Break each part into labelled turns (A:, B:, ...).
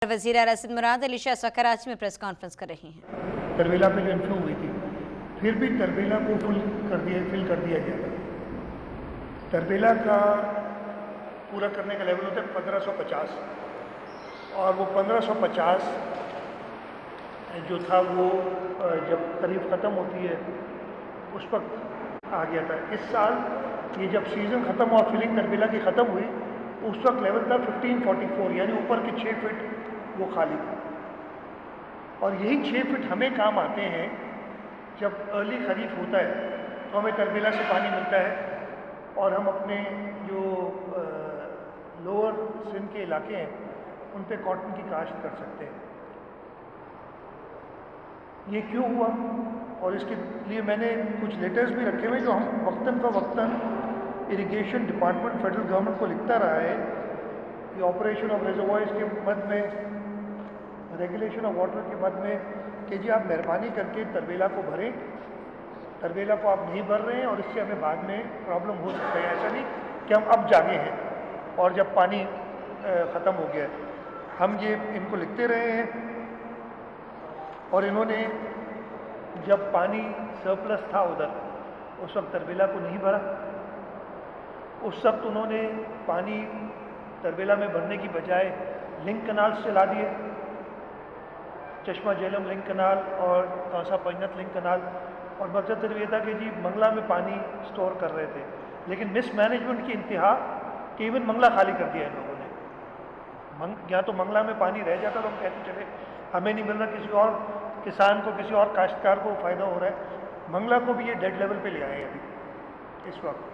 A: वज़ीर आला सिंध मुराद अली शाह कराची में प्रेस कॉन्फ्रेंस कर रही हैं।
B: तरबेला पे जो इन्फ्लो हुई थी, फिर भी तरबेला को फिल कर दिया गया था। तरबेला का पूरा करने का लेवल होता है 1550 और वो 1550 जो था वो जब करीब ख़त्म होती है उस वक्त आ गया था। इस साल ये जब सीज़न ख़त्म हुआ, फिलिंग तरबेला की ख़त्म हुई, उस वक्त लेवल था 1544, यानी ऊपर के 6 फीट वो खाली था। और यही 6 फीट हमें काम आते हैं जब अर्ली खरीफ होता है, तो हमें तरबेला से पानी मिलता है और हम अपने जो लोअर सिंध के इलाके हैं उन पे कॉटन की काश्त कर सकते हैं। ये क्यों हुआ और इसके लिए मैंने कुछ लेटर्स भी रखे हुए जो हम वक्तन इरिगेशन डिपार्टमेंट फेडरल गवर्नमेंट को लिखता रहा है कि ऑपरेशन ऑफ रिजर्वॉयर्स के मद में, रेगुलेशन ऑफ वाटर के मद में कि जी आप मेहरबानी करके तरबेला को भरें, तरबेला को आप नहीं भर रहे हैं और इससे हमें बाद में प्रॉब्लम हो सकता है। ऐसा नहीं कि हम अब जागे हैं और जब पानी ख़त्म हो गया है। हम ये इनको लिखते रहे हैं और इन्होंने जब पानी सरप्लस था उधर, उस वक्त तरबेला को नहीं भरा। उस वक्त उन्होंने पानी तरबेला में भरने की बजाय लिंक कनाल से ला दिए, चश्मा जेलम लिंक कनाल और कांसा पंजत लिंक कनाल, और मकसद सिर्फ ये था कि जी मंगला में पानी स्टोर कर रहे थे। लेकिन मिस मैनेजमेंट की इंतहा कि इवन मंगला खाली कर दिया इन लोगों ने। या तो मंगला में पानी रह जाता तो हम कहते चले हमें नहीं मिल रहा, किसी और किसान को, किसी और काश्तकार को फ़ायदा हो रहा है। मंगला को भी ये डेड लेवल पे ले आए अभी इस वक्त।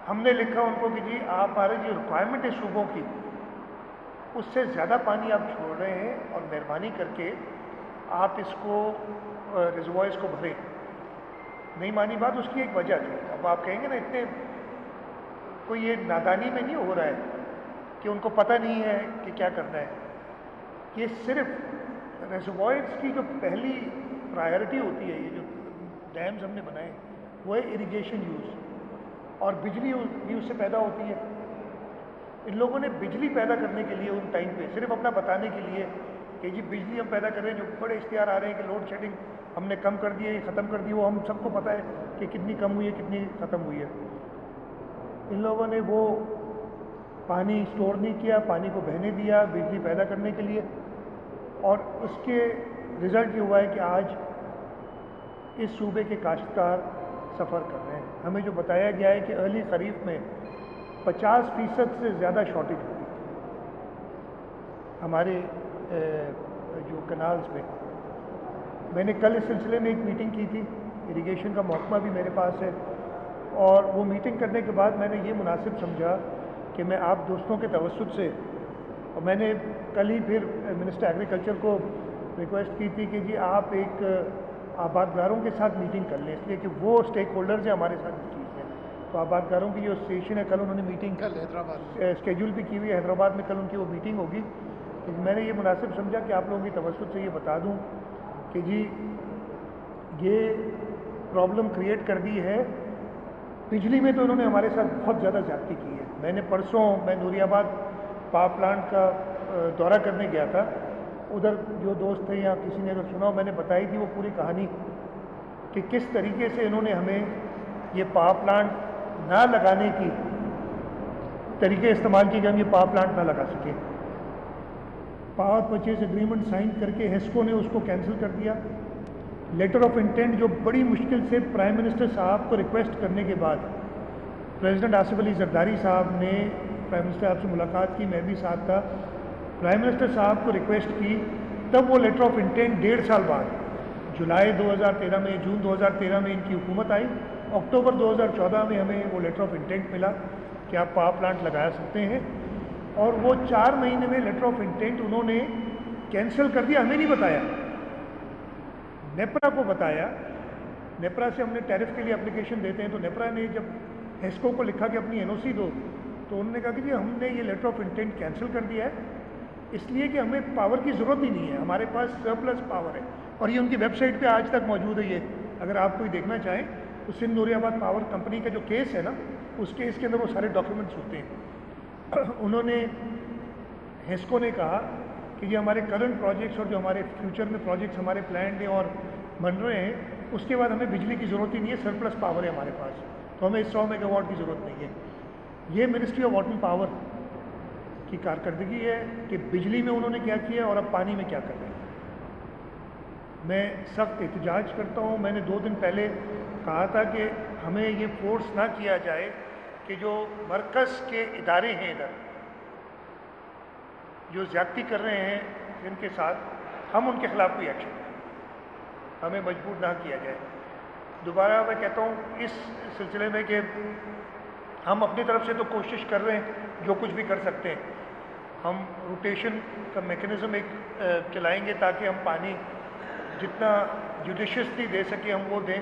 B: हमने लिखा उनको कि जी आप हमारे जो रिक्वायरमेंट है सूबों की, उससे ज़्यादा पानी आप छोड़ रहे हैं और मेहरबानी करके आप इसको रिजर्वॉयर्स को भरें। नहीं मानी बात, उसकी एक वजह थी। अब आप कहेंगे ना, इतने कोई ये नादानी में नहीं हो रहा है कि उनको पता नहीं है कि क्या करना है। ये सिर्फ रिजर्वॉयर्स की जो पहली प्रायोरिटी होती है, ये जो डैम्स हमने बनाए वो है इरिगेशन यूज़, और बिजली भी उससे पैदा होती है। इन लोगों ने बिजली पैदा करने के लिए उन टाइम पे सिर्फ अपना बताने के लिए कि जी बिजली हम पैदा कर रहे हैं, जो बड़े इश्तिहार आ रहे हैं कि लोड शेडिंग हमने कम कर दी है, ख़त्म कर दी, वो हम सबको पता है कि कितनी कम हुई है, कितनी ख़त्म हुई है। इन लोगों ने वो पानी स्टोर नहीं किया, पानी को बहने दिया बिजली पैदा करने के लिए, और उसके रिज़ल्ट ये हुआ है कि आज इस सूबे के काश्तकार सफ़र कर रहे हैं। हमें जो बताया गया है कि अर्ली खरीफ में 50% से ज़्यादा शॉर्टेज होगी हमारे जो कनाल्स में। मैंने कल इस सिलसिले में एक मीटिंग की थी, इरिगेशन का महकमा भी मेरे पास है, और वो मीटिंग करने के बाद मैंने ये मुनासिब समझा कि मैं आप दोस्तों के तवस्सुत से, और मैंने कल ही फिर मिनिस्टर एग्रीकल्चर को रिक्वेस्ट की थी कि जी आप एक आबादगारों के साथ मीटिंग कर लें, इसलिए कि वो स्टेक होल्डर्स हैं हमारे साथ इस चीज़ में। तो आबादगारों की जो एसोसिएशन है, कल उन्होंने मीटिंग
C: कल हैदराबाद
B: स्केड्यूल भी की हुई है, हैदराबाद में कल उनकी वो मीटिंग होगी। लेकिन मैंने ये मुनासिब समझा कि आप लोगों की तवज्जुह से ये बता दूं कि जी ये प्रॉब्लम क्रिएट कर दी है। बिजली में तो उन्होंने हमारे साथ बहुत ज़्यादा ज़्यादती की है। मैंने परसों मैं नूरियाबाद पावर प्लांट का दौरा करने गया था, उधर जो दोस्त थे या किसी ने अगर सुना, मैंने बताई थी वो पूरी कहानी कि किस तरीके से इन्होंने हमें ये पावर प्लांट ना लगाने की तरीके इस्तेमाल किए कि हम ये पावर प्लांट ना लगा सकें। पावर परचेज एग्रीमेंट साइन करके हेस्को ने उसको कैंसिल कर दिया। लेटर ऑफ इंटेंट जो बड़ी मुश्किल से प्राइम मिनिस्टर साहब को रिक्वेस्ट करने के बाद प्रेसिडेंट आसिफ अली जरदारी साहब ने प्राइम मिनिस्टर साहब से मुलाकात की, मैं भी साथ था, प्राइम मिनिस्टर साहब को रिक्वेस्ट की, तब वो लेटर ऑफ इंटेंट 1.5 साल बाद जुलाई 2013 में, जून 2013 में इनकी हुकूमत आई, अक्टूबर 2014 में हमें वो लेटर ऑफ इंटेंट मिला कि आप पावर प्लांट लगा सकते हैं। और वो 4 महीने में लेटर ऑफ इंटेंट उन्होंने कैंसिल कर दिया। हमें नहीं बताया, नेपरा को बताया। नेपरा से हमने टैरिफ के लिए एप्लीकेशन देते हैं, तो नेपरा ने जब हेस्को को लिखा कि अपनी एनओसी दो, तो उन्होंने कहा कि जी हमने ये लेटर ऑफ इंटेंट कैंसिल कर दिया है इसलिए कि हमें पावर की ज़रूरत ही नहीं है, हमारे पास सरप्लस पावर है। और ये उनकी वेबसाइट पे आज तक मौजूद है। ये अगर आप कोई देखना चाहें तो सिंध नूरियाबाद पावर कंपनी का जो केस है ना, उस केस के अंदर वो सारे डॉक्यूमेंट्स होते हैं। उन्होंने हिस्को ने कहा कि ये हमारे करंट प्रोजेक्ट्स और जो हमारे फ्यूचर में प्रोजेक्ट्स हमारे प्लान्ड हैं और बन रहे हैं, उसके बाद हमें बिजली की ज़रूरत ही नहीं है, सरप्लस पावर है हमारे पास, तो हमें 100 मेगावाट की ज़रूरत नहीं है। ये ministry of water and power की कारकर्दगी है कि बिजली में उन्होंने क्या किया और अब पानी में क्या कर रहे हैं। मैं सख्त एहतजाज करता हूँ। मैंने 2 दिन पहले कहा था कि हमें ये फोर्स ना किया जाए कि जो मरकज़ के इदारे हैं इधर जो ज़्यादती कर रहे हैं जिनके साथ, हम उनके ख़िलाफ़ कोई एक्शन लें, हमें मजबूर ना किया जाए। दोबारा मैं कहता हूँ इस सिलसिले में कि हम अपनी तरफ से तो कोशिश कर रहे हैं जो कुछ भी कर सकते हैं। हम रोटेशन का मैकेनिज़्म एक चलाएंगे ताकि हम पानी जितना जुडिशियसली दे सके हम वो दें।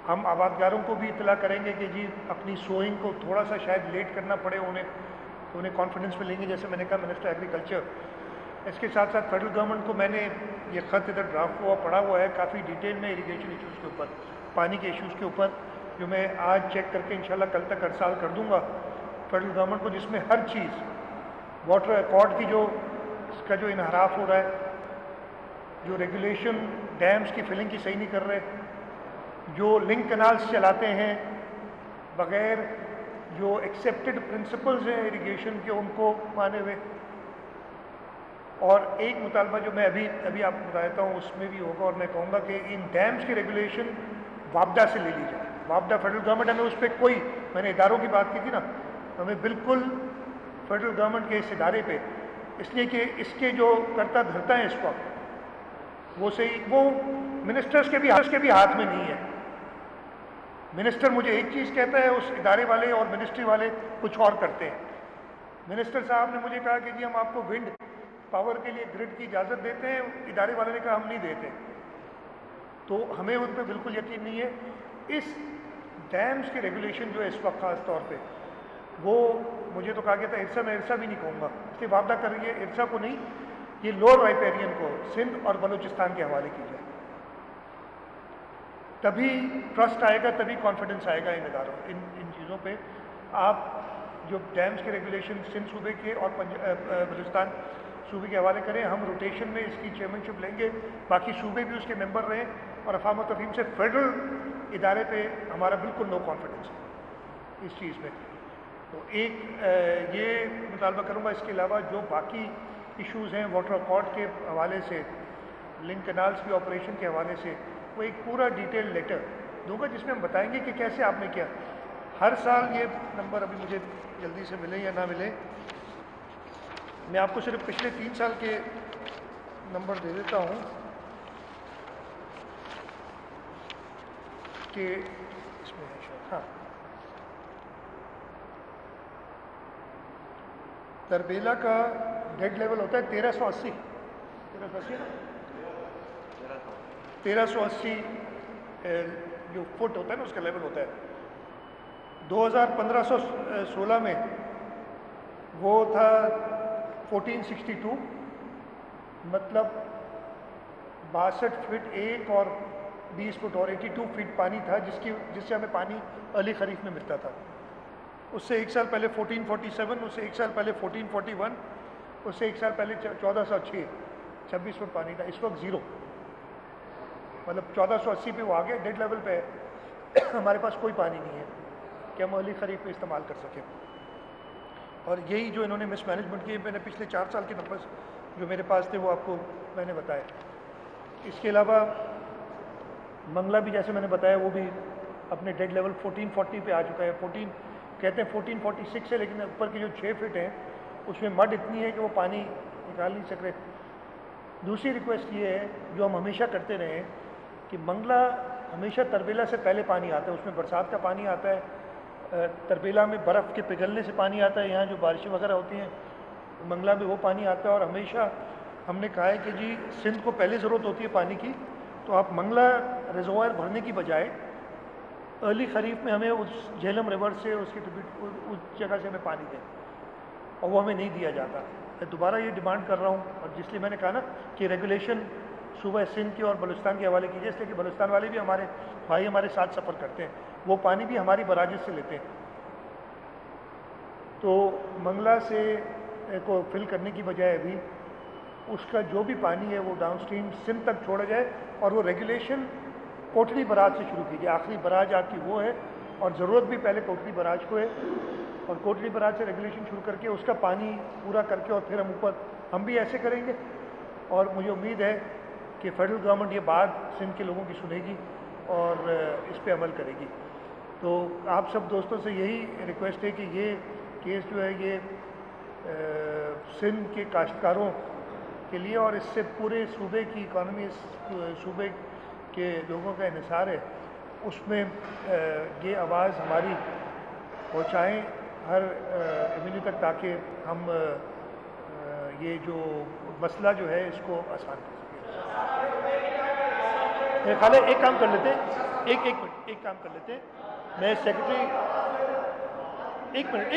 B: हम आबादगारों को भी इतला करेंगे कि जी अपनी सोइंग को थोड़ा सा शायद लेट करना पड़े उन्हें, तो उन्हें कॉन्फिडेंस में लेंगे, जैसे मैंने कहा मिनिस्टर एग्रीकल्चर। इसके साथ साथ फेडरल गवर्नमेंट को मैंने ये ख़त इधर ड्राफ्ट हुआ पढ़ा हुआ है काफ़ी डिटेल में इरीगेशन इशूज़ के ऊपर, पानी के इशूज़ के ऊपर, जो मैं आज चेक करके इंशाल्लाह कल तक अरसाल कर दूंगा फेडरल गवर्नमेंट को, जिसमें हर चीज़ वाटर अकॉर्ड की जो इसका जो इनहराफ हो रहा है, जो रेगुलेशन डैम्स की फिलिंग की सही नहीं कर रहे, जो लिंक कनाल्स चलाते हैं बग़ैर जो एक्सेप्टेड प्रिंसिपल्स हैं इरिगेशन के उनको माने हुए। और एक मुतालबा जो मैं अभी आपको बताता हूँ उसमें भी होगा, और मैं कहूँगा कि इन डैम्स की रेगुलेशन वापडा से ले ली जाए। वापडा फेडरल गवर्नमेंट, हमें उस पर कोई, मैंने इदारों की बात की थी ना, हमें बिल्कुल फेडरल गवर्नमेंट के इस इदारे पे, इसलिए कि इसके जो करता धरता है इस वक्त वो सही, वो मिनिस्टर्स के भी हाथ में नहीं है। मिनिस्टर मुझे एक चीज़ कहता है, उस इदारे वाले और मिनिस्ट्री वाले कुछ और करते हैं। मिनिस्टर साहब ने मुझे कहा कि जी हम आपको विंड पावर के लिए ग्रिड की इजाज़त देते हैं, इदारे वाले ने कहा हम नहीं देते। तो हमें उन पर बिल्कुल यकीन नहीं है। इस डैम्स की रेगुलेशन जो है इस वक्त ख़ास तौर पे, वो मुझे तो कहा गया था इरसा, मैं इरसा भी नहीं कहूँगा, इसलिए वापदा कर रही है, इरसा को नहीं, ये लोअर राइपेरियन को सिंध और बलूचिस्तान के हवाले की जाए। तभी ट्रस्ट आएगा, तभी कॉन्फिडेंस आएगा इन इदारों इन चीज़ों पे। आप जो डैम्स के रेगुलेशन सिंध सूबे के और बलूचिस्तान सूबे के हवाले करें, हम रोटेशन में इसकी चेयरमैनशिप लेंगे, बाकी सूबे भी उसके मेंबर रहें, और अफ़ाम और तफ़हीम से फेडरल इदारे पे हमारा बिल्कुल नो कॉन्फिडेंस है इस चीज़ में। तो एक ये मुतालबा करूँगा। इसके अलावा जो बाकी इश्यूज़ हैं वाटर अकॉर्ड के हवाले से, लिंक कनाल्स की ऑपरेशन के हवाले से, वो एक पूरा डिटेल लेटर दूंगा जिसमें हम बताएंगे कि कैसे आपने किया। हर साल ये नंबर, अभी मुझे जल्दी से मिले या ना मिले, मैं आपको सिर्फ पिछले 3 साल के नंबर दे देता हूँ कि इसमें है शायद, हाँ, तरबेला का डेड लेवल होता है 1380 जो फुट होता है ना, उसका लेवल होता है। 2015-16 में वो था 1462, मतलब 62 फीट एक और 20 फुट और 82 फीट पानी था, जिससे हमें पानी अर्ली खरीफ में मिलता था। उससे एक साल पहले 1447, उससे एक साल पहले 1441, उससे एक साल पहले 1406, 26 फुट पानी था। इस वक्त ज़ीरो, मतलब 1480 पे वो आ गया, डेड लेवल पे है। हमारे पास कोई पानी नहीं है कि हम अर्ली खरीफ में इस्तेमाल कर सकें। और यही जो इन्होंने मिसमैनेजमेंट की, मैंने पिछले 4 साल के नंबर्स जो मेरे पास थे वो आपको मैंने बताया। इसके अलावा मंगला भी, जैसे मैंने बताया, वो भी अपने डेड लेवल 1440 पे आ चुका है। 14 कहते हैं 1446 है, लेकिन ऊपर के जो 6 फीट हैं उसमें मड इतनी है कि वो पानी निकाल नहीं सक रहे। दूसरी रिक्वेस्ट ये है जो हम हमेशा करते रहे हैं कि मंगला हमेशा तरबेला से पहले पानी आता है, उसमें बरसात का पानी आता है, तरबेला में बर्फ़ के पिघलने से पानी आता है, यहाँ जो बारिशें वगैरह होती हैं मंगला में वो पानी आता है। और हमेशा हमने कहा है कि जी सिंध को पहले ज़रूरत होती है पानी की, तो आप मंगला रिजर्वायर भरने की बजाय अर्ली खरीफ में हमें उस झेलम रिवर से उसकी उस जगह से हमें पानी दें, और वो हमें नहीं दिया जाता। मैं दोबारा ये डिमांड कर रहा हूँ, और जिसलिए मैंने कहा ना कि रेगुलेशन सूबा सिंध के और बलूचिस्तान के हवाले कीजिए, इसलिए कि बलूचिस्तान वाले भी हमारे भाई हमारे साथ सफ़र करते हैं, वो पानी भी हमारी बराजत से लेते हैं। तो मंगला से کو فل کرنے کی بجائے ابھی اس کا جو بھی پانی ہے وہ ڈاؤن اسٹریم سندھ تک چھوڑا جائے اور وہ ریگولیشن کوٹلی براج سے شروع کیجیے. آخری براج آپ کی وہ ہے اور ضرورت بھی پہلے کوٹلی براج کو ہے, اور کوٹلی براج سے ریگولیشن شروع کر کے اس کا پانی پورا کر کے اور پھر ہم اوپر ہم بھی ایسے کریں گے. اور مجھے امید ہے کہ فیڈرل گورنمنٹ یہ بات سندھ کے لوگوں کی سنے گی اور اس پہ عمل کرے گی. تو آپ سب دوستوں سے یہی ریکویسٹ ہے کہ یہ کیس جو ہے یہ سندھ کے کاشتکاروں کے لیے اور اس سے پورے صوبے کی اکانومی, اس صوبے کے لوگوں کا انحصار ہے, اس میں یہ آواز ہماری پہنچائیں ہر ایونیو تک تاکہ ہم یہ جو مسئلہ جو ہے اس کو آسان کر سکیں. میرے خیال ہے ایک کام کر لیتے ہیں, ایک کام کر لیتے ہیں. میں سیکرٹری ایک منٹ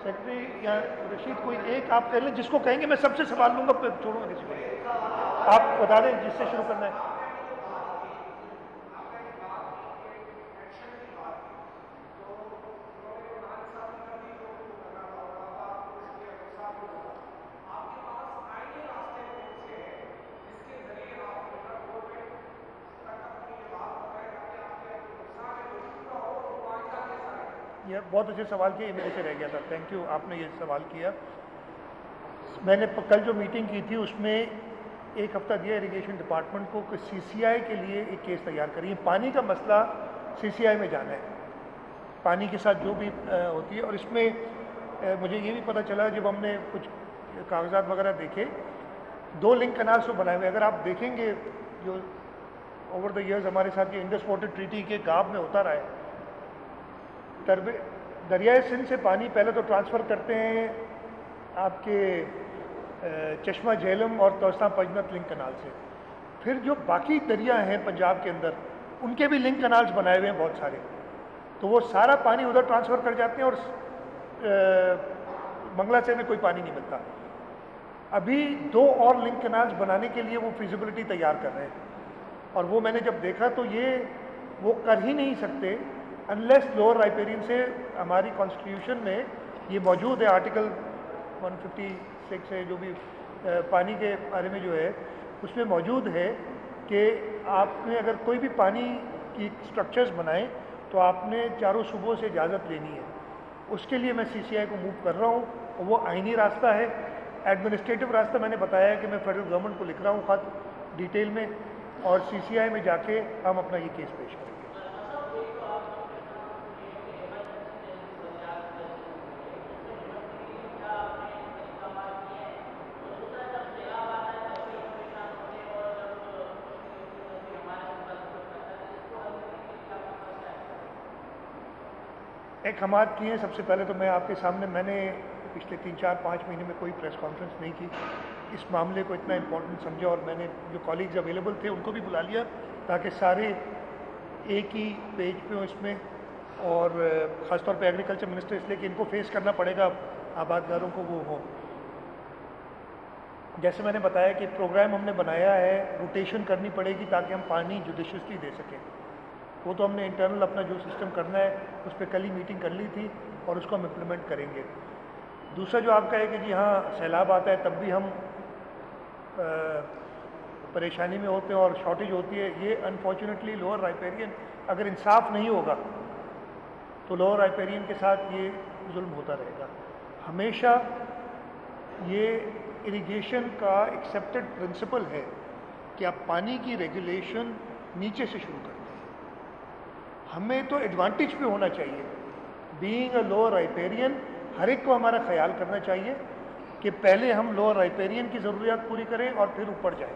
B: سیکرٹری یا رشید کوئی ایک آپ کہہ لیں جس کو کہیں گے میں سب سے سوال لوں گا, پھر چھوڑوں گا کسی کو. آپ بتا دیں جس سے شروع کرنا ہے. یہ بہت اچھے سوال کیا, یہ میرے سے رہ گیا تھا, تھینک یو آپ نے یہ سوال کیا. میں نے کل جو میٹنگ کی تھی اس میں ایک ہفتہ دیا اریگیشن ڈپارٹمنٹ کو کہ سی سی آئی کے لیے ایک کیس تیار کریے. پانی کا مسئلہ سی سی آئی میں جانا ہے, پانی کے ساتھ جو بھی ہوتی ہے. اور اس میں مجھے یہ بھی پتہ چلا جب ہم نے کچھ کاغذات وغیرہ دیکھے, 2 لنک کنالس کو بنائے ہوئے. اگر آپ دیکھیں گے جو اوور دا ایئرز ہمارے ساتھ یہ انڈس واٹر ٹریٹی کے گاب میں ہوتا رہا ہے, دریائے سندھ سے پانی پہلے تو ٹرانسفر کرتے ہیں آپ کے چشمہ جہلم اور توسا پنجنت لنک کنال سے. پھر جو باقی دریا ہیں پنجاب کے اندر ان کے بھی لنک کنالز بنائے ہوئے ہیں بہت سارے, تو وہ سارا پانی ادھر ٹرانسفر کر جاتے ہیں اور منگلا سے میں کوئی پانی نہیں ملتا. ابھی 2 اور لنک کنالز بنانے کے لیے وہ فیزیبلٹی تیار کر رہے ہیں, اور وہ میں نے جب دیکھا تو یہ وہ کر ہی نہیں سکتے انلیس لوور رائپیرین سے. ہماری کانسٹیٹیوشن میں یہ موجود ہے, آرٹیکل 156 ہے جو بھی پانی کے بارے میں جو ہے اس میں موجود ہے کہ آپ نے اگر کوئی بھی پانی کی اسٹرکچرز بنائیں تو آپ نے چاروں صوبوں سے اجازت لینی ہے. اس کے لیے میں سی سی آئی کو موو کر رہا ہوں, اور وہ آئینی راستہ ہے. ایڈمنسٹریٹو راستہ میں نے بتایا ہے کہ میں فیڈرل گورنمنٹ کو لکھ رہا ہوں خط ڈیٹیل میں, اور سی سی آئی میں جا کے ہم اپنا یہ کیس پیش کریں گے. احکامات کیے ہیں. سب سے پہلے تو میں آپ کے سامنے, میں نے پچھلے 3-4-5 مہینے میں کوئی پریس کانفرنس نہیں کی, اس معاملے کو اتنا امپورٹنٹ سمجھا, اور میں نے جو کالیگز اویلیبل تھے ان کو بھی بلا لیا تاکہ سارے ایک ہی پیج پہ ہوں اس میں. اور خاص طور پہ ایگریکلچر منسٹر اس لیے کہ ان کو فیس کرنا پڑے گا, آبادگاروں کو وہ ہو. جیسے میں نے بتایا کہ پروگرام ہم نے بنایا ہے, روٹیشن کرنی پڑے گی تاکہ ہم پانی جوڈیشیسلی دے سکیں. وہ تو ہم نے انٹرنل اپنا جو سسٹم کرنا ہے اس پہ کل ہی میٹنگ کر لی تھی, اور اس کو ہم امپلیمنٹ کریں گے. دوسرا جو آپ کا ہے کہ جی ہاں سیلاب آتا ہے تب بھی ہم پریشانی میں ہوتے ہیں اور شارٹیج ہوتی ہے. یہ انفارچونیٹلی لوور رائپیرین اگر انصاف نہیں ہوگا تو لوور رائپیرین کے ساتھ یہ ظلم ہوتا رہے گا. ہمیشہ یہ اریگیشن کا ایکسیپٹڈ پرنسپل ہے کہ آپ پانی کی ریگولیشن نیچے سے شروع کرتے ہیں. ہمیں تو ایڈوانٹیج پہ ہونا چاہیے. بینگ اے لوور رائپیرین ہر ایک کو ہمارا خیال کرنا چاہیے کہ پہلے ہم لوور رائپیرین کی ضروریات پوری کریں اور پھر اوپر جائیں.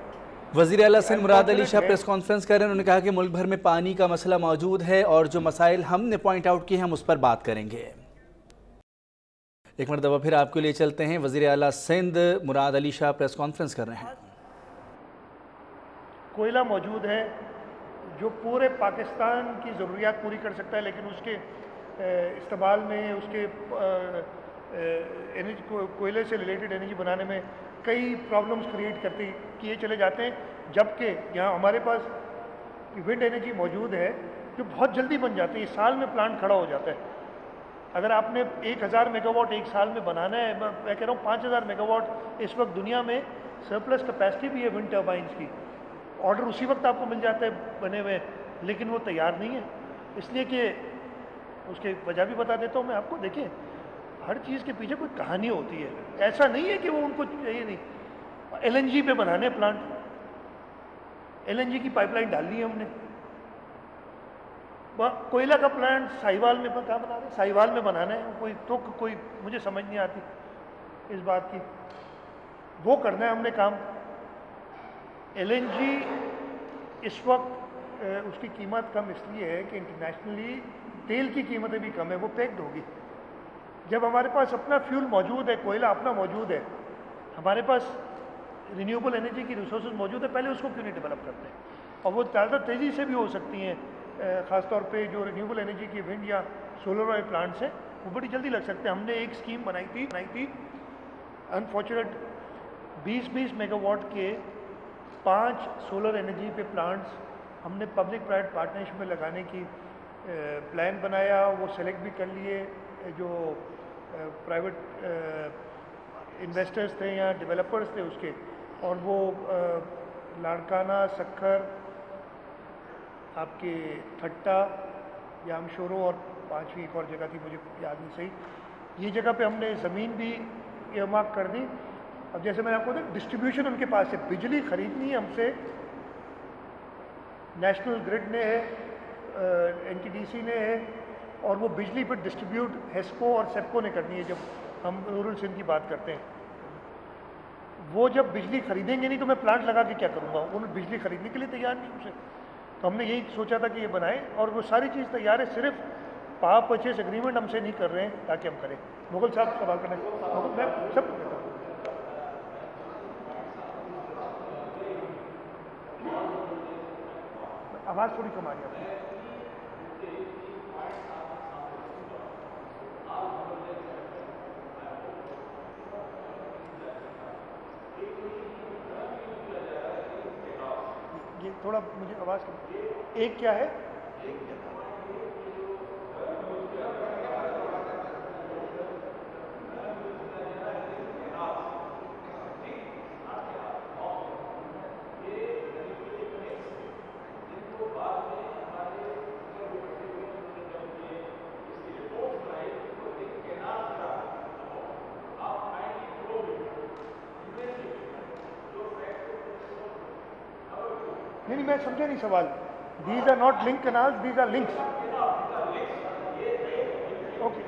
C: وزیر اعلیٰ سندھ مراد علی شاہ پریس کانفرنس کر رہے ہیں. انہوں نے کہا کہ ملک بھر میں پانی کا مسئلہ موجود ہے اور جو مسائل ہم نے پوائنٹ آؤٹ کیے ہم اس پر بات کریں گے. ایک مرتبہ پھر آپ کے لیے چلتے ہیں. وزیر اعلیٰ سندھ مراد علی شاہ پریس کانفرنس کر رہے ہیں.
B: کوئلہ موجود ہے جو پورے پاکستان کی ضروریات پوری کر سکتا ہے, لیکن اس کے استعمال میں, اس کے کوئلے سے ریلیٹڈ انرجی بنانے میں کئی پرابلمز کریٹ کیے چلے جاتے ہیں. جبکہ یہاں ہمارے پاس ونڈ انرجی موجود ہے جو بہت جلدی بن جاتی ہے, سال میں پلانٹ کھڑا ہو جاتا ہے. اگر آپ نے 1000 میگا واٹ ایک سال میں بنانا ہے، میں کہہ رہا ہوں 5000 میگا واٹ اس وقت دنیا میں سرپلس کیپیسٹی بھی ہے ونڈ ٹربائنس کی، آرڈر اسی وقت آپ کو مل جاتا ہے بنے ہوئے، لیکن وہ تیار نہیں ہے، اس لیے کہ اس کے وجہ بھی بتا دیتا ہوں میں آپ کو. دیکھیں ہر چیز کے پیچھے کوئی کہانی ہوتی ہے، ایسا نہیں ہے کہ وہ ان کو چاہیے نہیں. ایل این جی پہ بنانے پلانٹ، ایل این جی کی پائپ لائن ڈالنی ہے ہم نے. کوئلہ کا پلانٹ ساہیوال میں کہاں بنا رہے ہیں؟ ساہیوال میں بنانا ہے. کوئی تک کوئی مجھے سمجھ نہیں آتی اس بات کی، وہ کرنا ہے ہم نے کام. ایل این جی اس وقت اس کی قیمت کم اس لیے ہے کہ انٹرنیشنلی تیل کی قیمتیں بھی کم ہے، وہ پیکڈ ہوگی. جب ہمارے پاس اپنا فیول موجود ہے، کوئلہ اپنا موجود ہے، ہمارے پاس رینیوبل انرجی کی ریسورسز موجود ہے، پہلے اس کو کیوں نہیں ڈیولپ کرتے؟ اور وہ زیادہ تیزی سے بھی ہو سکتی ہیں، خاص طور پہ جو رینیوبل انرجی کی ونڈ یا سولر والے پلانٹس ہیں وہ بڑی جلدی لگ سکتے ہیں. ہم نے ایک اسکیم بنائی تھی انفارچونیٹ 20 میگا واٹ کے 5 سولر انرجی پہ پلانٹس ہم نے پبلک پرائیویٹ پارٹنرشپ میں لگانے کی پلان بنایا. وہ سلیکٹ بھی کر لیے، جو پرائیویٹ انویسٹرز تھے یا ڈیولپرز تھے اس کے، اور وہ لاڑکانہ، سکھر، آپ کے تھٹا، یام شورو، اور 5ویں ایک اور جگہ تھی مجھے یاد نہیں صحیح. یہ جگہ پہ ہم نے زمین بھی ایئرمارک کر دی. اب جیسے میں نے آپ کو بتایا ڈسٹریبیوشن ان کے پاس ہے، بجلی خریدنی ہے ہم سے نیشنل گرڈ نے ہے، این ٹی ڈی سی نے ہے، اور وہ بجلی پہ ڈسٹریبیوٹ ہیسکو اور سیپکو نے کرنی ہے. جب ہم رورل سندھ کی بات کرتے ہیں، وہ جب بجلی خریدیں گے نہیں تو میں پلانٹ لگا کے کیا کروں گا؟ انہوں نے بجلی خریدنے کے لیے تیار نہیں ان سے. تو ہم نے یہی سوچا تھا کہ یہ بنائیں، اور وہ ساری چیز تیار ہے، صرف پاور پرچیز اگریمنٹ ہم سے نہیں کر رہے ہیں تاکہ ہم کریں. مغل صاحب سوال کریں، میں سب آواز تھوڑی کم آ رہی ہے. یہ تھوڑا مجھے آواز کم. ایک کیا ہے؟ نہیں میں سمجھا نہیں سوال. These are not link canals, these are links. Okay.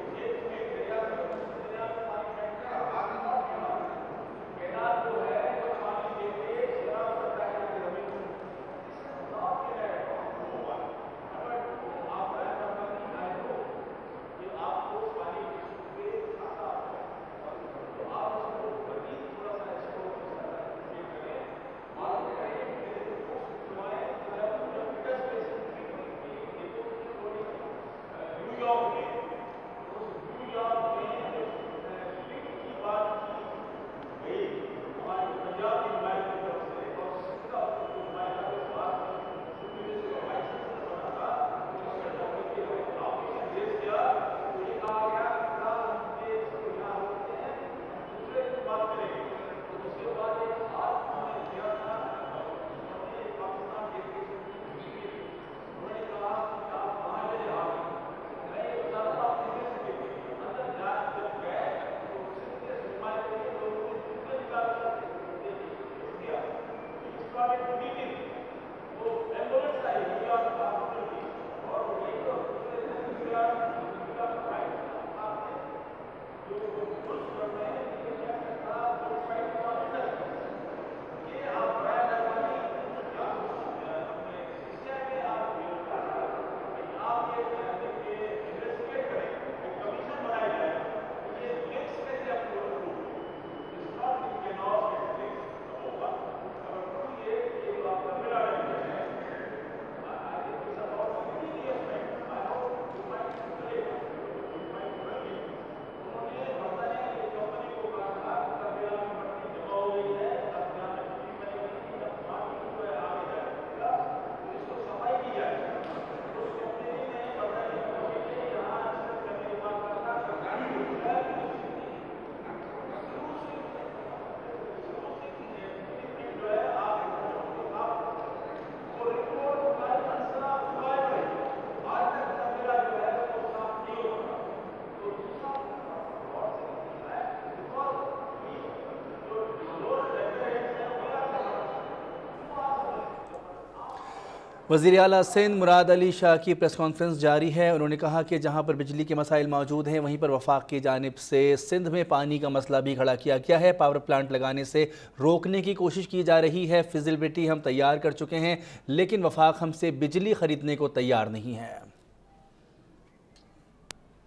C: वज़ीर आला सिंध मुराद अली शाह की प्रेस कॉन्फ्रेंस जारी है। उन्होंने कहा कि जहां पर बिजली के मसाइल मौजूद हैं वहीं पर वफाक की जानिब से सिंध में पानी का मसला भी खड़ा किया गया है। पावर प्लांट लगाने से रोकने की कोशिश की जा रही है। फिजिबिलिटी हम तैयार कर चुके हैं, लेकिन वफाक हमसे बिजली खरीदने को तैयार नहीं है।